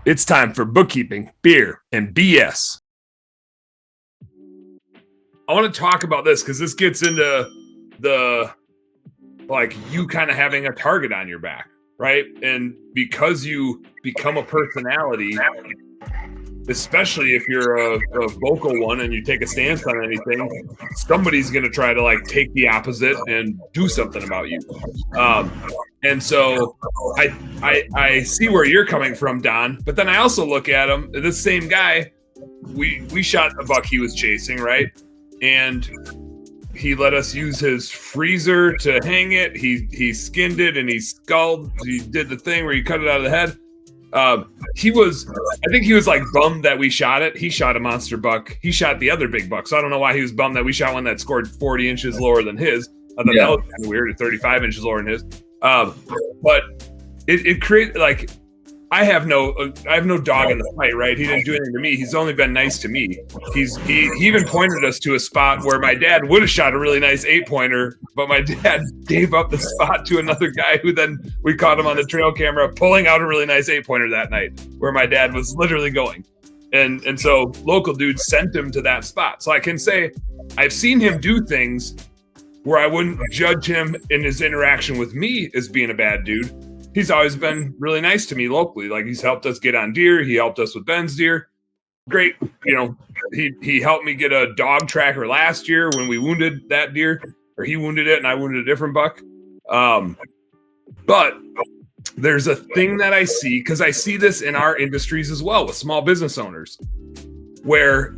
It's time for bookkeeping, beer, and BS. I want to talk about this because this gets into the, like, you kind of having a target on your back, right? And because you become a personality, especially if you're a vocal one and you take a stance on anything, somebody's going to try to, like, take the opposite and do something about you. And so I see where you're coming from, Don, but then I also look at him, this same guy, we shot a buck he was chasing, right? And he let us use his freezer to hang it. He skinned it and he did the thing where you cut it out of the head. I think he was like bummed that we shot it. He shot a monster buck. He shot the other big buck. So I don't know why he was bummed that we shot one that scored 40 inches lower than his. I thought that was kind of weird, at 35 inches lower than his. But it created, like, I have no dog in the fight, right? He didn't do anything to me. He's only been nice to me. He even pointed us to a spot where my dad would have shot a really nice 8-pointer, but my dad gave up the spot to another guy who then we caught him on the trail camera pulling out a really nice 8-pointer that night where my dad was literally going. And so local dudes sent him to that spot. So I can say I've seen him do things where I wouldn't judge him in his interaction with me as being a bad dude. He's always been really nice to me locally. Like, he's helped us get on deer. He helped us with Ben's deer. Great. You know, he helped me get a dog tracker last year when we wounded that deer, or he wounded it and I wounded a different buck. But there's a thing that I see, because I see this in our industries as well with small business owners, where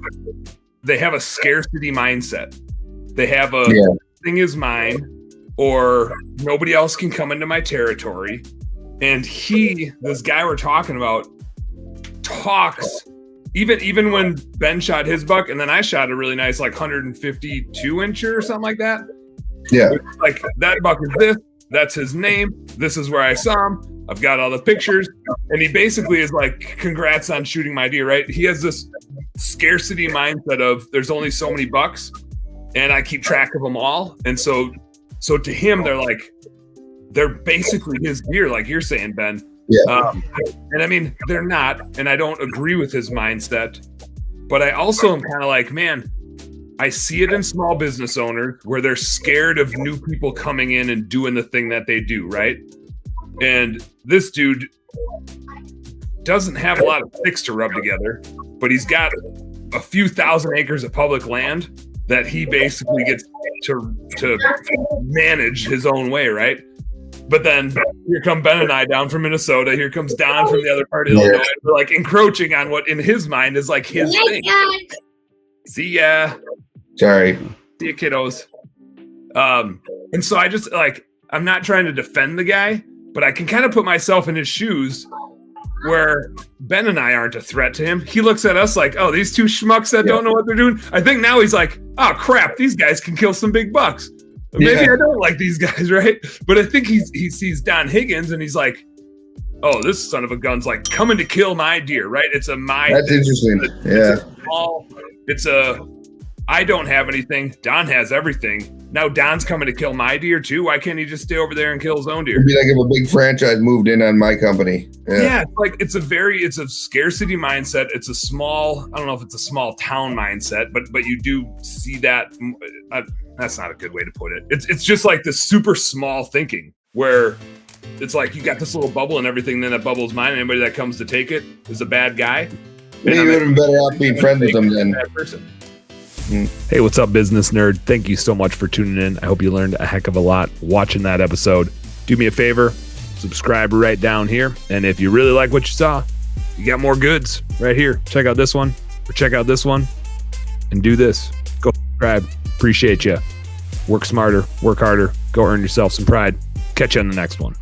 they have a scarcity mindset. They have a thing is mine, or nobody else can come into my territory. And this guy we're talking about, talks, even when Ben shot his buck and then I shot a really nice, like, 152 incher or something like that. Yeah. Like, that buck is this, that's his name, this is where I saw him, I've got all the pictures. And he basically is like, congrats on shooting my deer, right? He has this scarcity mindset of there's only so many bucks and I keep track of them all. And so to him, they're basically his deer, like you're saying, Ben. Yeah. And I mean, they're not, and I don't agree with his mindset, but I also am kind of like, man, I see it in small business owners where they're scared of new people coming in and doing the thing that they do, right? And this dude doesn't have a lot of sticks to rub together, but he's got a few thousand acres of public land that he basically gets to manage his own way, right? But then here come Ben and I down from Minnesota. Here comes Don from the other part of Illinois. We're like encroaching on what in his mind is like his thing. See ya. Sorry. See ya, kiddos. And so I just, like, I'm not trying to defend the guy, but I can kind of put myself in his shoes where Ben and I aren't a threat to him. He looks at us like, oh, these two schmucks that don't know what they're doing. I think now he's like, oh, crap, these guys can kill some big bucks. Maybe I don't like these guys, right? But I think he sees Don Higgins and he's like, oh, this son of a gun's like coming to kill my deer, right? That's interesting. I don't have anything. Don has everything. Now Don's coming to kill my deer too. Why can't he just stay over there and kill his own deer? It'd be like if a big franchise moved in on my company. Yeah, it's a scarcity mindset. It's a small, I don't know if it's a small town mindset, but you do see that. That's not a good way to put it. It's just like this super small thinking where it's like you got this little bubble and everything, then that bubble's mine, and anybody that comes to take it is a bad guy. Maybe you would have been better off being friends with them then. Hey, what's up, business nerd? Thank you so much for tuning in. I hope you learned a heck of a lot watching that episode. Do me a favor, subscribe right down here. And if you really like what you saw, you got more goods right here. Check out this one or check out this one and do this. Go subscribe. Appreciate you. Work smarter, work harder, go earn yourself some pride. Catch you on the next one.